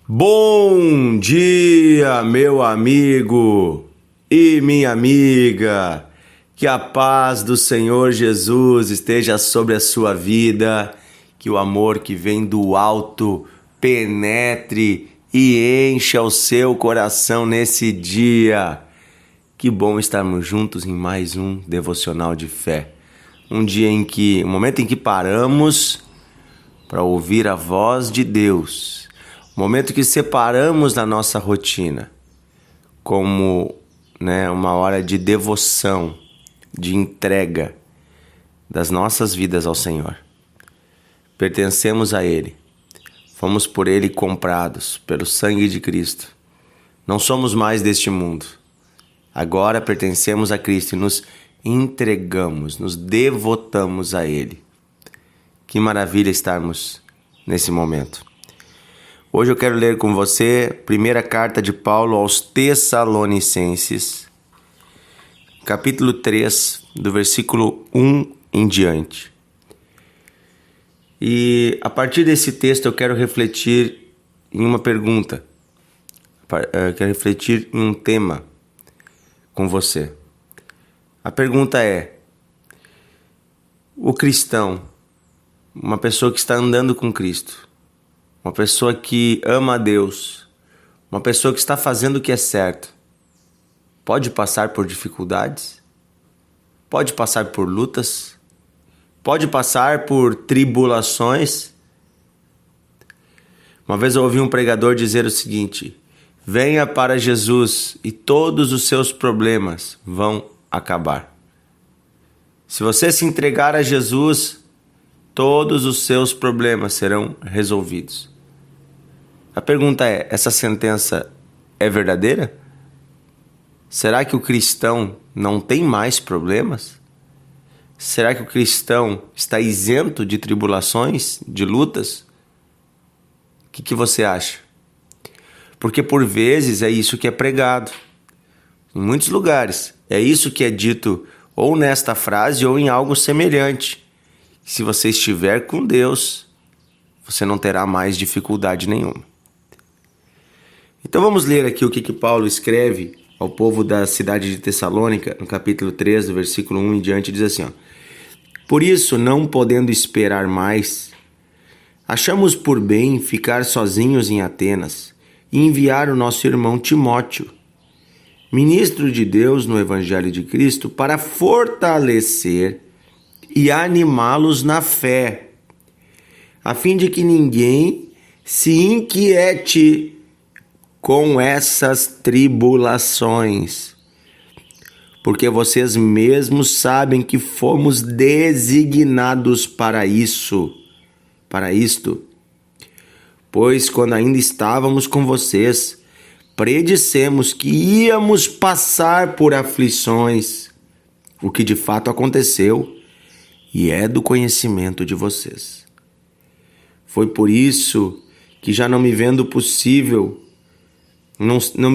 Bom dia, meu amigo e minha amiga. Que a paz do Senhor Jesus esteja sobre a sua vida. Que o amor que vem do alto penetre e encha o seu coração nesse dia. Que bom estarmos juntos em mais um devocional de fé. Um momento em que paramos para ouvir a voz de Deus. Momento que separamos da nossa rotina como uma hora de devoção, de entrega das nossas vidas ao Senhor. Pertencemos a Ele. Fomos por Ele comprados pelo sangue de Cristo. Não somos mais deste mundo. Agora pertencemos a Cristo e nos entregamos, nos devotamos a Ele. Que maravilha estarmos nesse momento. Hoje eu quero ler com você a primeira carta de Paulo aos Tessalonicenses, capítulo 3, do versículo 1 em diante. E a partir desse texto eu quero refletir em uma pergunta, eu quero refletir em um tema com você. A pergunta é: o cristão, uma pessoa que está andando com Cristo, uma pessoa que ama a Deus, uma pessoa que está fazendo o que é certo, pode passar por dificuldades? Pode passar por lutas? Pode passar por tribulações? Uma vez eu ouvi um pregador dizer o seguinte: venha para Jesus e todos os seus problemas vão acabar. Se você se entregar a Jesus, todos os seus problemas serão resolvidos. A pergunta é: essa sentença é verdadeira? Será que o cristão não tem mais problemas? Será que o cristão está isento de tribulações, de lutas? O que você acha? Porque por vezes é isso que é pregado. Em muitos lugares é isso que é dito ou nesta frase ou em algo semelhante. Se você estiver com Deus, você não terá mais dificuldade nenhuma. Então vamos ler aqui o que Paulo escreve ao povo da cidade de Tessalônica, no capítulo 3, do versículo 1 em diante, diz assim: por isso, não podendo esperar mais, achamos por bem ficar sozinhos em Atenas e enviar o nosso irmão Timóteo, ministro de Deus no Evangelho de Cristo, para fortalecer e animá-los na fé, a fim de que ninguém se inquiete com essas tribulações, porque vocês mesmos sabem que fomos designados para isto. Pois quando ainda estávamos com vocês, predissemos que íamos passar por aflições, o que de fato aconteceu e é do conhecimento de vocês. Foi por isso que, já não me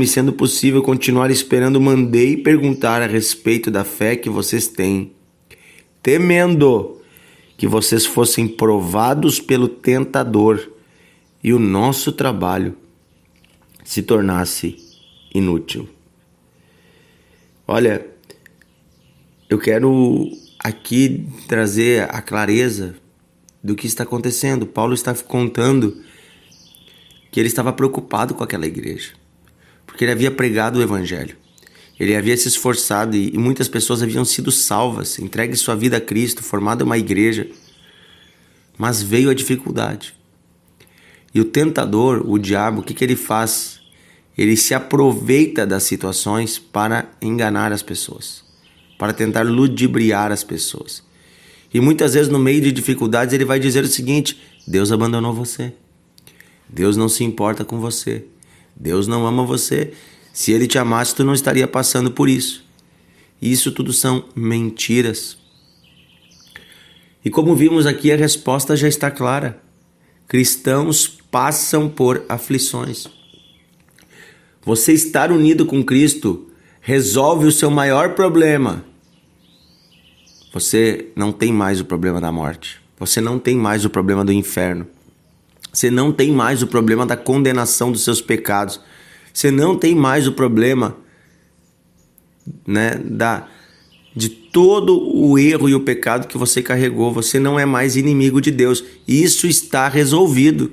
sendo possível continuar esperando, mandei perguntar a respeito da fé que vocês têm, temendo que vocês fossem provados pelo tentador e o nosso trabalho se tornasse inútil. Olha, eu quero aqui trazer a clareza do que está acontecendo. Paulo está contando que ele estava preocupado com aquela igreja, porque ele havia pregado o Evangelho. Ele havia se esforçado e muitas pessoas haviam sido salvas, entregue sua vida a Cristo, formado uma igreja. Mas veio a dificuldade. E o tentador, o diabo, o que ele faz? Ele se aproveita das situações para enganar as pessoas, para tentar ludibriar as pessoas. E muitas vezes, no meio de dificuldades, ele vai dizer o seguinte: Deus abandonou você. Deus não se importa com você. Deus não ama você. Se Ele te amasse, tu não estaria passando por isso. E isso tudo são mentiras. E como vimos aqui, a resposta já está clara. Cristãos passam por aflições. Você estar unido com Cristo resolve o seu maior problema. Você não tem mais o problema da morte. Você não tem mais o problema do inferno. Você não tem mais o problema da condenação dos seus pecados. Você não tem mais o problema, né, de todo o erro e o pecado que você carregou. Você não é mais inimigo de Deus. Isso está resolvido.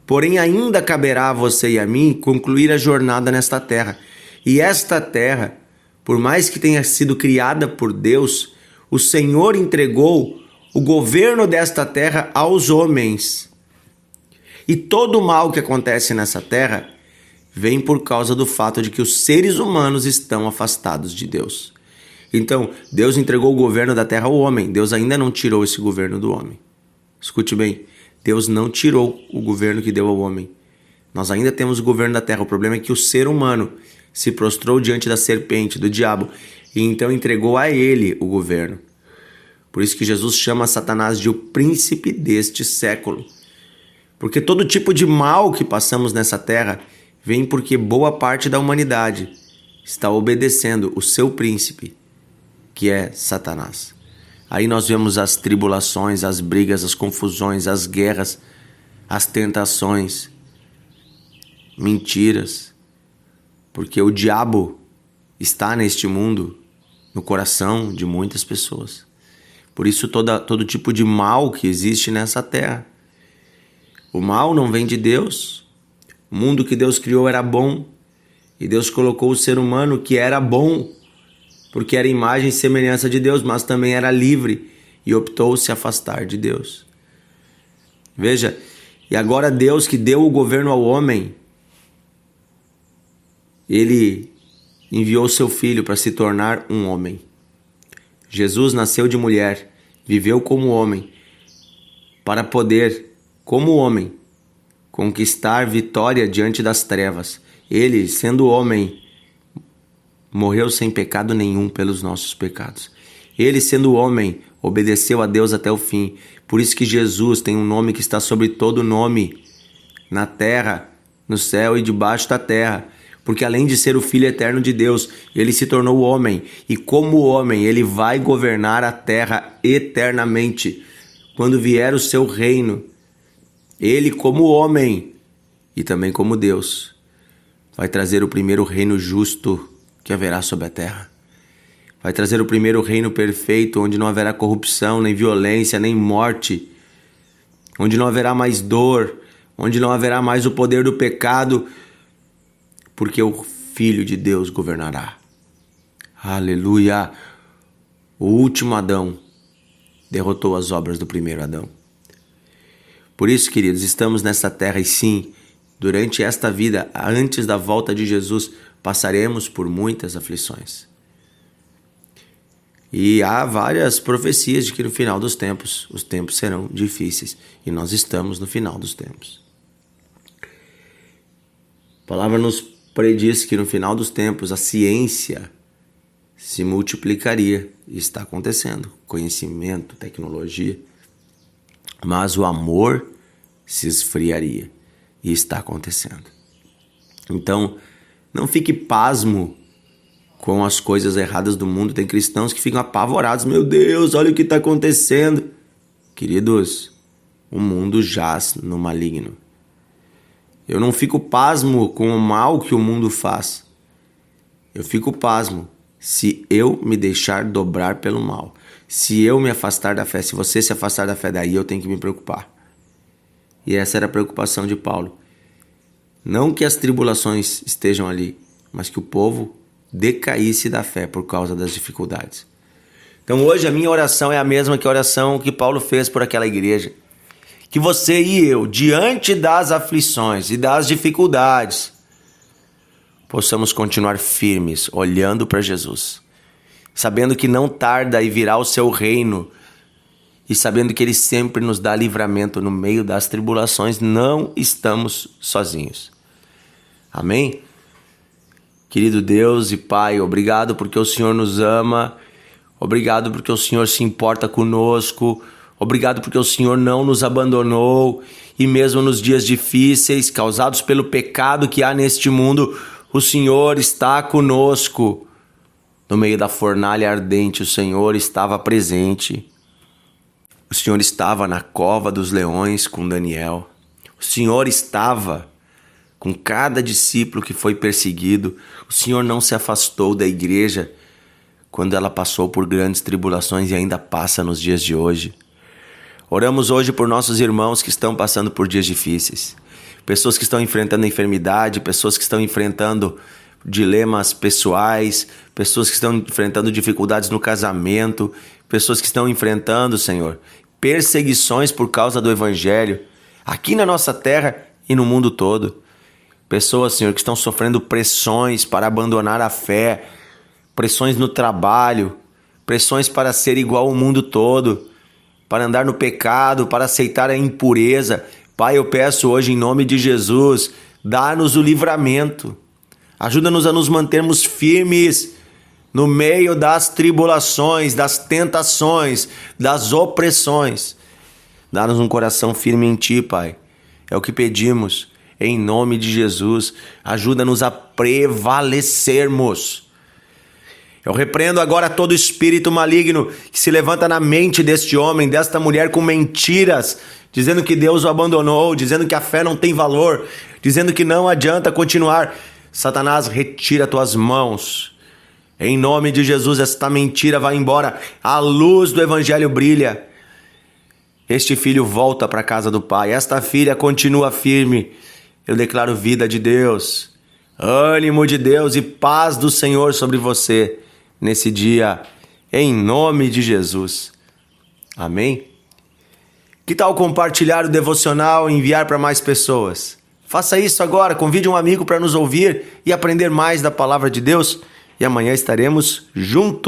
Porém, ainda caberá a você e a mim concluir a jornada nesta terra. E esta terra, por mais que tenha sido criada por Deus, o Senhor entregou o governo desta terra aos homens. E todo o mal que acontece nessa terra vem por causa do fato de que os seres humanos estão afastados de Deus. Então, Deus entregou o governo da terra ao homem. Deus ainda não tirou esse governo do homem. Escute bem, Deus não tirou o governo que deu ao homem. Nós ainda temos o governo da terra. O problema é que o ser humano se prostrou diante da serpente, do diabo, e então entregou a ele o governo. Por isso que Jesus chama Satanás de o príncipe deste século. Porque todo tipo de mal que passamos nessa terra vem porque boa parte da humanidade está obedecendo o seu príncipe, que é Satanás. Aí nós vemos as tribulações, as brigas, as confusões, as guerras, as tentações, mentiras. Porque o diabo está neste mundo, no coração de muitas pessoas. Por isso todo tipo de mal que existe nessa terra. O mal não vem de Deus. O mundo que Deus criou era bom. E Deus colocou o ser humano que era bom, porque era imagem e semelhança de Deus, mas também era livre e optou se afastar de Deus. Veja, e agora Deus que deu o governo ao homem, ele enviou seu filho para se tornar um homem. Jesus nasceu de mulher, viveu como homem, para poder, como homem, conquistar vitória diante das trevas. Ele, sendo homem, morreu sem pecado nenhum pelos nossos pecados. Ele, sendo homem, obedeceu a Deus até o fim. Por isso que Jesus tem um nome que está sobre todo nome, na terra, no céu e debaixo da terra. Porque além de ser o Filho eterno de Deus, ele se tornou homem. E como homem, ele vai governar a terra eternamente. Quando vier o seu reino, ele como homem e também como Deus, vai trazer o primeiro reino justo que haverá sobre a terra. Vai trazer o primeiro reino perfeito, onde não haverá corrupção, nem violência, nem morte. Onde não haverá mais dor, onde não haverá mais o poder do pecado, porque o Filho de Deus governará. Aleluia! O último Adão derrotou as obras do primeiro Adão. Por isso, queridos, estamos nessa terra e sim, durante esta vida, antes da volta de Jesus, passaremos por muitas aflições. E há várias profecias de que no final dos tempos, os tempos serão difíceis. E nós estamos no final dos tempos. A palavra nos prediz que no final dos tempos a ciência se multiplicaria. E está acontecendo. Conhecimento, tecnologia. Mas o amor se esfriaria. E está acontecendo. Então, não fique pasmo com as coisas erradas do mundo. Tem cristãos que ficam apavorados. Meu Deus, olha o que está acontecendo. Queridos, o mundo jaz no maligno. Eu não fico pasmo com o mal que o mundo faz. Eu fico pasmo se eu me deixar dobrar pelo mal. Se eu me afastar da fé, se você se afastar da fé, daí eu tenho que me preocupar. E essa era a preocupação de Paulo. Não que as tribulações estejam ali, mas que o povo decaísse da fé por causa das dificuldades. Então hoje a minha oração é a mesma que a oração que Paulo fez por aquela igreja. Que você e eu, diante das aflições e das dificuldades, possamos continuar firmes, olhando para Jesus, sabendo que não tarda e virá o seu reino, e sabendo que Ele sempre nos dá livramento no meio das tribulações. Não estamos sozinhos. Amém? Querido Deus e Pai, obrigado porque o Senhor nos ama, obrigado porque o Senhor se importa conosco, obrigado porque o Senhor não nos abandonou, e mesmo nos dias difíceis causados pelo pecado que há neste mundo, o Senhor está conosco. No meio da fornalha ardente, o Senhor estava presente. O Senhor estava na cova dos leões com Daniel. O Senhor estava com cada discípulo que foi perseguido. O Senhor não se afastou da igreja quando ela passou por grandes tribulações e ainda passa nos dias de hoje. Oramos hoje por nossos irmãos que estão passando por dias difíceis. Pessoas que estão enfrentando enfermidade, pessoas que estão enfrentando dilemas pessoais, pessoas que estão enfrentando dificuldades no casamento, pessoas que estão enfrentando, Senhor, perseguições por causa do Evangelho, aqui na nossa terra e no mundo todo. Pessoas, Senhor, que estão sofrendo pressões para abandonar a fé, pressões no trabalho, pressões para ser igual ao mundo todo, para andar no pecado, para aceitar a impureza. Pai, eu peço hoje em nome de Jesus, dá-nos o livramento. Ajuda-nos a nos mantermos firmes no meio das tribulações, das tentações, das opressões. Dá-nos um coração firme em Ti, Pai. É o que pedimos, em nome de Jesus. Ajuda-nos a prevalecermos. Eu repreendo agora todo espírito maligno que se levanta na mente deste homem, desta mulher com mentiras, dizendo que Deus o abandonou, dizendo que a fé não tem valor, dizendo que não adianta continuar. Satanás, retira tuas mãos. Em nome de Jesus, esta mentira vai embora. A luz do Evangelho brilha. Este filho volta para a casa do Pai. Esta filha continua firme. Eu declaro vida de Deus, ânimo de Deus e paz do Senhor sobre você nesse dia, em nome de Jesus. Amém? Que tal compartilhar o devocional e enviar para mais pessoas? Faça isso agora, convide um amigo para nos ouvir e aprender mais da palavra de Deus. E amanhã estaremos juntos.